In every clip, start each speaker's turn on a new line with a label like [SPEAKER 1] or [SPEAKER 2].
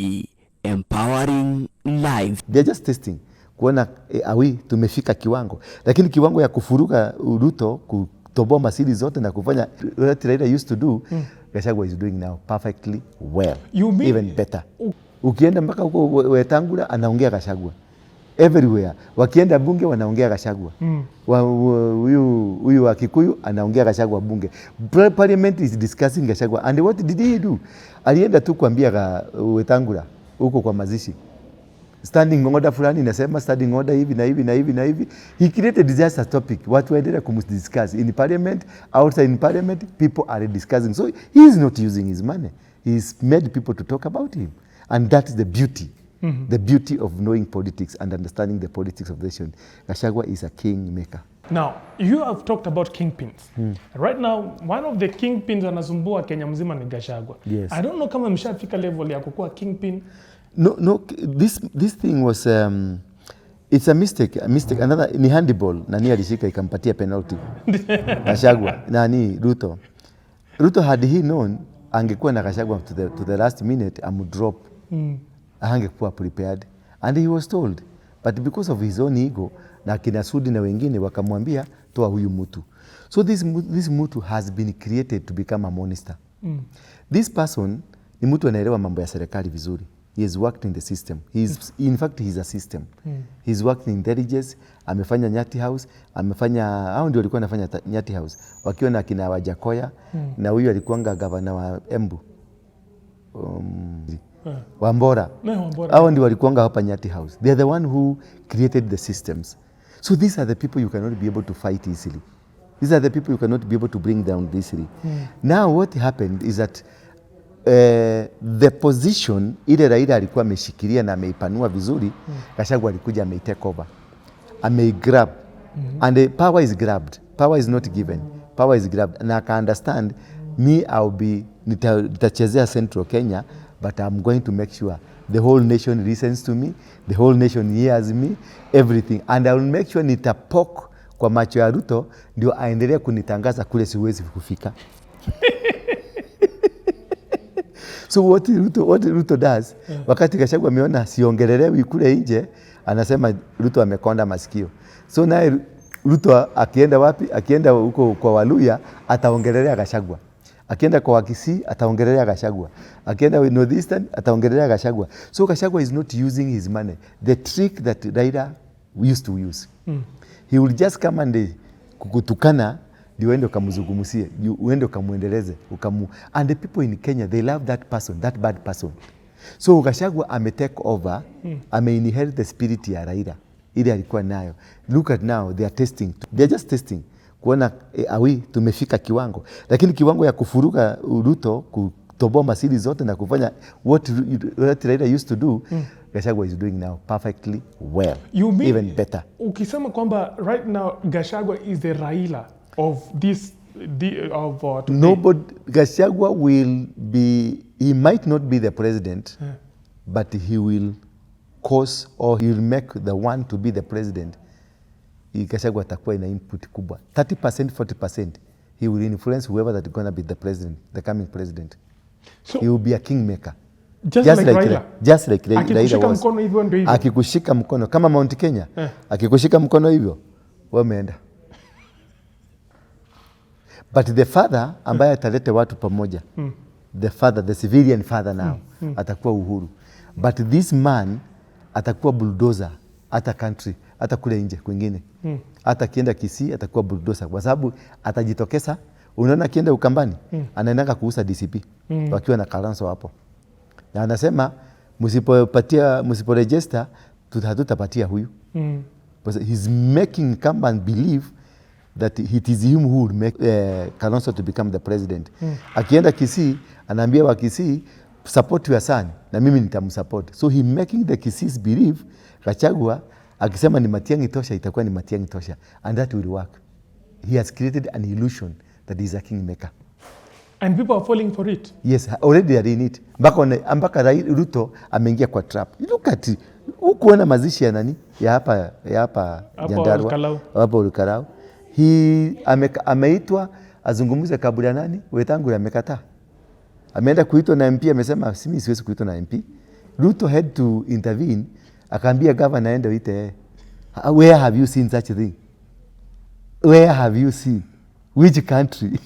[SPEAKER 1] by empowering life.
[SPEAKER 2] They're just testing kuona tumefika kiwango, lakini kiwango ya kufuruga Ruto kutoboa masiri zote na kufanya what Raila used to do, Gachagua is doing now perfectly well, even better. Ukienda mpaka huko Wetangula anaongea Gachagua everywhere, wakienda bunge wanaongea Gachagua, huyu wa Kikuyu anaongea Gachagua bunge, parliament is discussing Gachagua. And what did he do? Alienda tu kuambia Wetangula huko kwa mazishi, standing order fulani inasema standing order hivi na hivi na hivi na hivi. He created disaster topic, watu waendelea kumdiscuss in parliament, outside in parliament, people are discussing. So he is not using his money, he's made people to talk about him, and that is the beauty. The beauty of knowing politics and understanding the politics of the nation. Gachagua is a kingmaker.
[SPEAKER 3] Now, you have talked about kingpins. Right now, one of the kingpins anasumbua Kenya mzima ni Gachagua.
[SPEAKER 2] Yes.
[SPEAKER 3] I don't know kama mshafika level ya kukua kingpin.
[SPEAKER 2] No, this thing was it's a mistake. Another ni handball, nani alishika ikampatia penalty. Gachagua nani Ruto had he known angekuwa na Gachagua to the last minute drop. Hangekuwa prepared, and he was told, but because of his own ego na kina Sudi na wengine wakamwambia toa huyu mtu. So this mtu has been created to become a monster. This person ni mtu anaelewa mambo ya serikali vizuri. He has worked in the system. In fact, he's a system. He's worked in intelligence, amefanya Nyati House, hao ndio walikuwa anafanya Nyati House wakiwa na kina Wajakoya, na huyu alikuwa gavana wa Embu. Wambora. Hao ndio walikuanga hapa Nyati House. They are the one who created the systems. So these are the people you cannot be able to fight easily. These are the people you cannot be able to bring down easily. Now what happened is that the position ile Raila alikuwa ameshikilia na ameipanua vizuri, Gachagua alikuja ameitake over, ameigrab, and the power is grabbed. Power is not given, power is grabbed. Na aka understand, nitachezea Central Kenya, but I'm going to make sure the whole nation listens to me, the whole nation hears me, everything, and I will make sure nitapok kwa macho ya Ruto ndio aendelee kunitangaza kule siwezi kufika. So what Ruto does, wakati Gachagua ameona siongelelewi kule nje, anasema Ruto amekonda masikio. So naye Ruto akienda wapi? Akienda huko kwa Waluya ataongelelea Gachagua. Akienda kwa Wakisii ataongelelea Gachagua. Akienda Northeastern ataongelelea Gachagua. So Gachagua is not using his money. The trick that Raila used to use. He will just come and kukutukana, ndio uende ukamzungumzie, uende ukamuendeleze, and the people in Kenya, they love that person, that bad person. So Gachagua take over, inherit the spirit ya Raila ile alikuwa nayo. Look at now, they are just testing kuona tumefika kiwango, lakini kiwango ya kufuruga Ruto kutoboa masiri zote na kufanya what Raila used to do, Gachagua is doing now perfectly well, even better.
[SPEAKER 3] Ukisema kwamba right now Gachagua is the Raila of this
[SPEAKER 2] nobody, Gachagua will be, he might not be the president, but he will cause, or he will make the one to be the president. Gachagua atakuwa ina input kubwa 30%, 40%. He will influence whoever that is going to be the president, the coming president. So he will be a kingmaker, just like Raila. Just like Raila was.
[SPEAKER 3] Mkono hivyo ndio hivyo.
[SPEAKER 2] Akikushika mkono kama Mount Kenya, akikushika mkono hivyo, wameenda. But the father ambaye atalete watu pamoja, the father, the civilian father now, atakuwa Uhuru. But this man atakuwa bulldozer hata country, hata kule nje kwingine. Hata kienda Kisii atakuwa bulldozer kwa sababu atajitokeza. Unaona kienda Ukambani, anaendanga kuuza DCP wakiwa na Kalonzo hapo. Na anasema msiporegister hatutapatia huyu. He's making Kamban believe that it is him who will make Kalonzo to become the president. Akienda Kisii, anaambia wa Kisii, support your son, na mimi nitamsupport. So he making the Kisiis believe Gachagua akisema ni Matiang'i tosha, itakuwa ni Matiang'i tosha. And that will work. He has created an illusion that he is a kingmaker.
[SPEAKER 3] And people are falling for it.
[SPEAKER 2] Yes, already they are in it. Mpaka Ruto ameingia kwa trap. Look at it. Ukuona mazishi ya nani? Ya hapa Nyandarua. Hapo Olukarau. Ameitwa azungumze kabla ya nani? Wetangula amekataa. Ameenda kuitwa na MP, amesema mimi siwezi kuitwa na MP. Ruto had to intervene, akaambia governor aende uite, where have you seen such a thing? Where have you seen? Which country?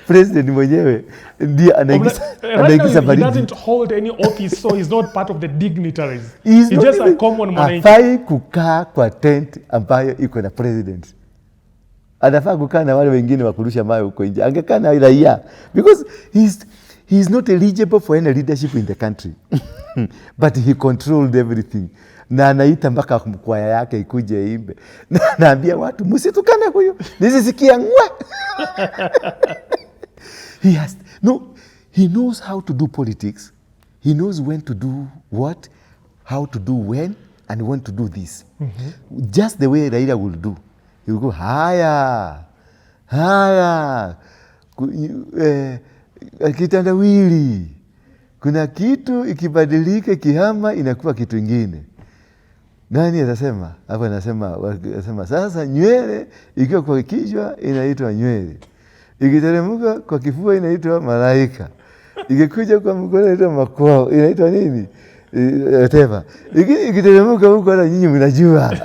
[SPEAKER 2] President mwenyewe ndiye anaingiza baridi.
[SPEAKER 3] He doesn't hold any office, so he's not part of the dignitaries.
[SPEAKER 2] He's
[SPEAKER 3] just a common mwananchi.
[SPEAKER 2] Hafai kukaa kwa tent ambayo iko na president. Anafaa kukaa na wale wengine wa kurusha mawe huko nje. Angekaa na raia because he's not eligible for any leadership in the country. But he controlled everything. Na anaita mpaka kwaya yake ikuje imbe. Na anaambia watu msitukane huyo. Nisisikia ngwa. He knows how to do politics. He knows when to do what, how to do when, and when to do this. Just the way Raila will do. He will go, haya, kitandawili. Kuna kitu ikibadilika kihama inakuwa kitu ingine. Nani atasema? Hapo anasema sasa nywele ikiwa kwa kichwa inaitwa nywele. Ikiteremka kwa kifua inaitwa malaika. Ikikuja kwa mkono inaitwa makwao. Inaitwa nini? Whatever. Ikiteremka huko na nyinyi mnajua.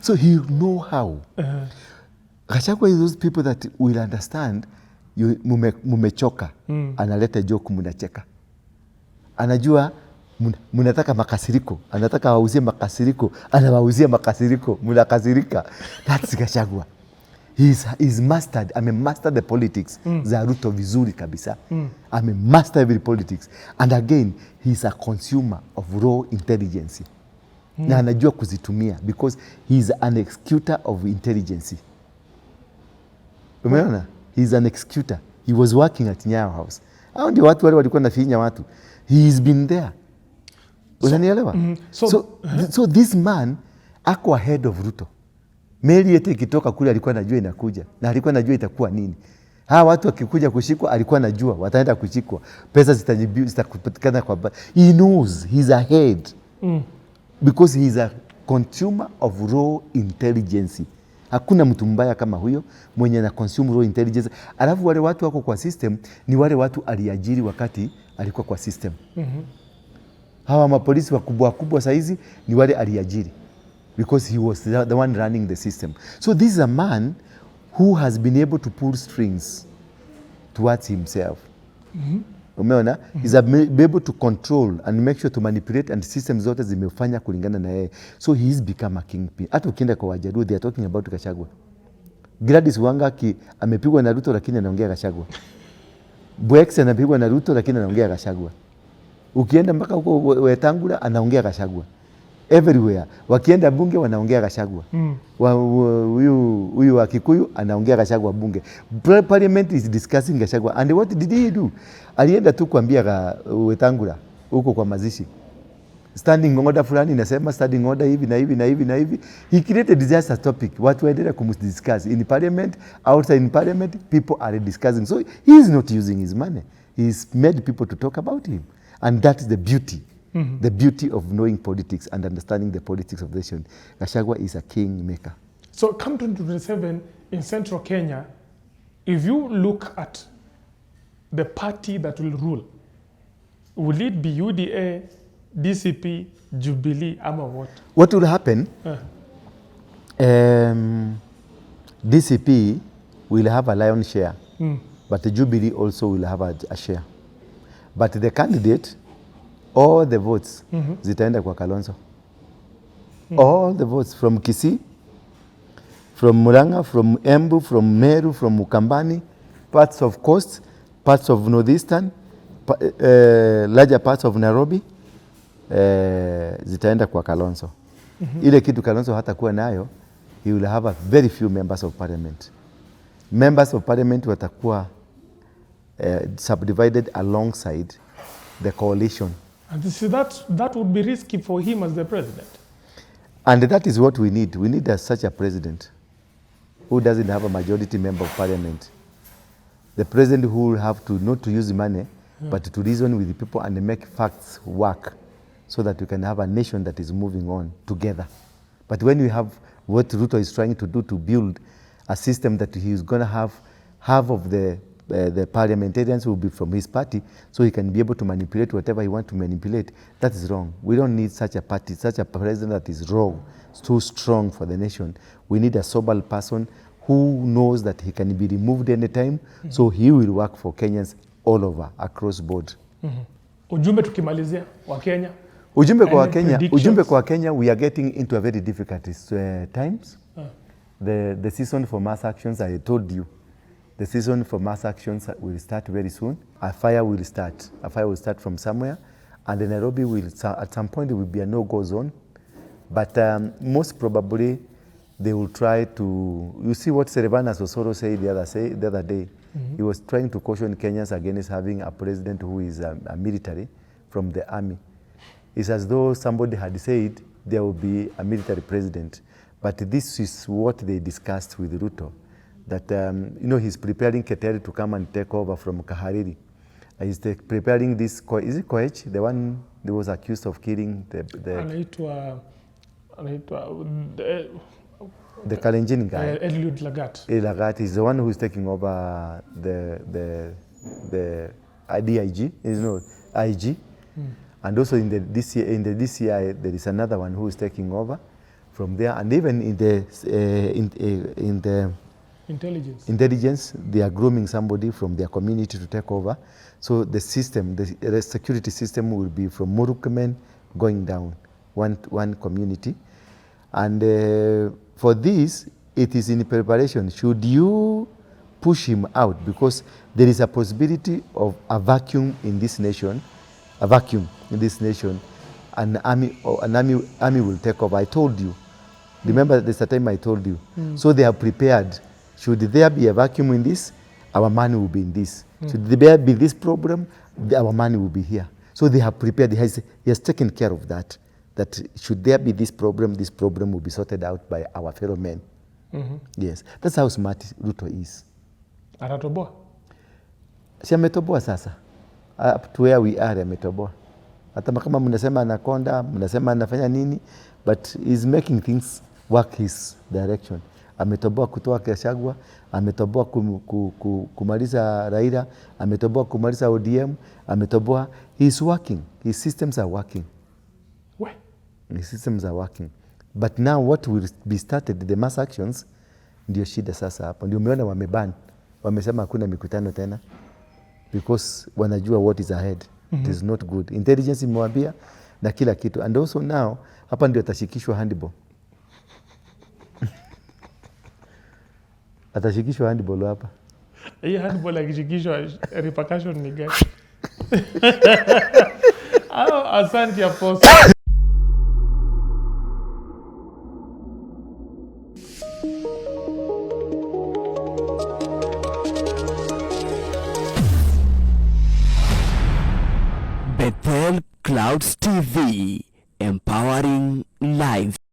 [SPEAKER 2] So he know how. Gachagua is those people that will understand mumechoka. Analeta joke mnacheka. Anajua mnataka makasiriko. Anataka wauzie makasiriko. Anawauzia makasiriko. Mnakasirika. That's Gachagua. He's mastered. Mastered the politics za Ruto vizuri kabisa. Mastered every politics. And again, he's a consumer of raw intelligence. Na anajua kuzitumia because he's an executor of intelligence. Umeona? He's an executor. He was working at Nyayo House. Hao ndio watu wale walikuwa nafinya watu. He's been there. Unanielewa? So this man ako ahead of Ruto. Meli yetu ikitoka kule alikuwa anajua inakuja na alikuwa anajua itakuwa nini. Hawa watu wakikuja kushikwa alikuwa anajua wataenda kushikwa. Pesa zitakupatikana kwa he knows he's ahead. Because he's a consumer of raw intelligence. Hakuna mtu mbaya kama huyo mwenye na consume raw intelligence. Alafu wale watu wako kwa system ni wale watu aliajiri wakati alikuwa kwa system. Hawa mapolisi wakubwa saizi ni wale aliajiri. Because he was the one running the system. So this is a man who has been able to pull strings towards himself. Umeona? He's able to control and make sure to manipulate and systems zote zimefanya kulingana na yeye. So he's become a kingpin. Hata ukienda kwa Wajaluo, they are talking about Gachagua. Gladys Wanga amepigwa na Ruto lakini anaongea Gachagua. Bwex anapigwa na Ruto lakini anaongea Gachagua. Ukienda mpaka huko Wetangula anaongea Gachagua. Everywhere. Wakienda bunge wanaongea Gachagua. Huyu wa Kikuyu anaongea Gachagua bunge. Parliament is discussing Gachagua. And what did he do? Alienda tu kuambia Wetangula huko kwa mazishi. Standing order fulani inasema standing order hivi na hivi na hivi na hivi. He created disaster topic. Watu waendelea kumdiscuss in parliament, outside in parliament, people are discussing. So he is not using his money. He's made people to talk about him. And that is the beauty. The beauty of knowing politics and understanding the politics of the nation. Gachagua is a king maker.
[SPEAKER 3] So come 2027 in central Kenya, if you look at the party that will rule, will it be UDA, DCP, Jubilee, ama what?
[SPEAKER 2] What will happen? DCP will have a lion's share, but the Jubilee also will have a share. But the candidate, all the votes zitaenda kwa Kalonzo. All the votes from Kisii, from Murang'a, from Embu, from Meru, from Ukambani, parts of Coast, parts of Northeastern, larger parts of Nairobi, zitaenda kwa Kalonzo. Ile kitu Kalonzo hatakuwa nayo, he will have a very few members of parliament. Members of parliament watakuwa subdivided alongside the coalition.
[SPEAKER 3] And see, that would be risky for him as the president.
[SPEAKER 2] And that is what we need. We need such a president who doesn't have a majority member of parliament. The president who will have to not to use money, but to reason with the people and make facts work so that we can have a nation that is moving on together. But when we have what Ruto is trying to do to build a system that he is going to have half of the the parliamentarians will be from his party, so he can be able to manipulate whatever he wants to manipulate. That is wrong. We don't need such a party, such a president that is raw, too strong for the nation. We need a sober person who knows that he can be removed anytime, so he will work for Kenyans all over, across board.
[SPEAKER 3] Ujumbe tukimalizia wa Kenya.
[SPEAKER 2] Ujumbe kwa Kenya, we are getting into a very difficult times. The season for mass actions, I told you, the season for mass actions will start very soon. A fire will start. A fire will start from somewhere, and in Nairobi will, at some point, it will be a no-go zone. But most probably, they will try to. You see what Servanas Osoro said the other day. He was trying to caution Kenyans against having a president who is a military from the army. It's as though somebody had said there will be a military president. But this is what they discussed with Ruto, that he's preparing Keter to come and take over from Kahariri. He's preparing this, is it Koech, the one that was accused of killing the Kalenjin guy.
[SPEAKER 3] Eliud Lagat.
[SPEAKER 2] Lagat is the one who is taking over the DIG, IG. And also in the DCI, there is another one who is taking over from there, and even in the intelligence, they are grooming somebody from their community to take over. So the system, the security system, will be from Murukmen going down, one community, and for this, it is in preparation. Should you push him out, because there is a possibility of a vacuum in this nation, an army will take over. I told you. Remember, there's a time I told you. So they are prepared. Should there be a vacuum in this, our money will be in this. Should there be this problem, our money will be here. So they have prepared. He has taken care of that. That should there be this problem will be sorted out by our fellow men. Yes, that's how smart Ruto is.
[SPEAKER 3] Aratoboa?
[SPEAKER 2] Si ametoboa sasa. Up to where we are, ametoboa. Hata kama mnasema anakonda, mnasema anafanya nini, but he's making things work his direction. Ametoboa kutoa GACHAGUA, ametoboa kumaliza Raila, ametoboa kumaliza ODM, ametoboa. He's working. His systems are working.
[SPEAKER 3] Where?
[SPEAKER 2] His systems are working. But now what will be started, the mass actions, ndio shida sasa hapo. Ndio umeona wameban. Wamesema hakuna mikutano tena. Because wanajua what is ahead. It is not good. Intelligence imewambia na kila kitu. And also now, hapa ndio atashikishwa handball. Atashikishwa handball hapa.
[SPEAKER 3] Hii handball akishikishwa repercussion ni gani? Asante Apostle.
[SPEAKER 1] Bethel Clouds TV, empowering lives.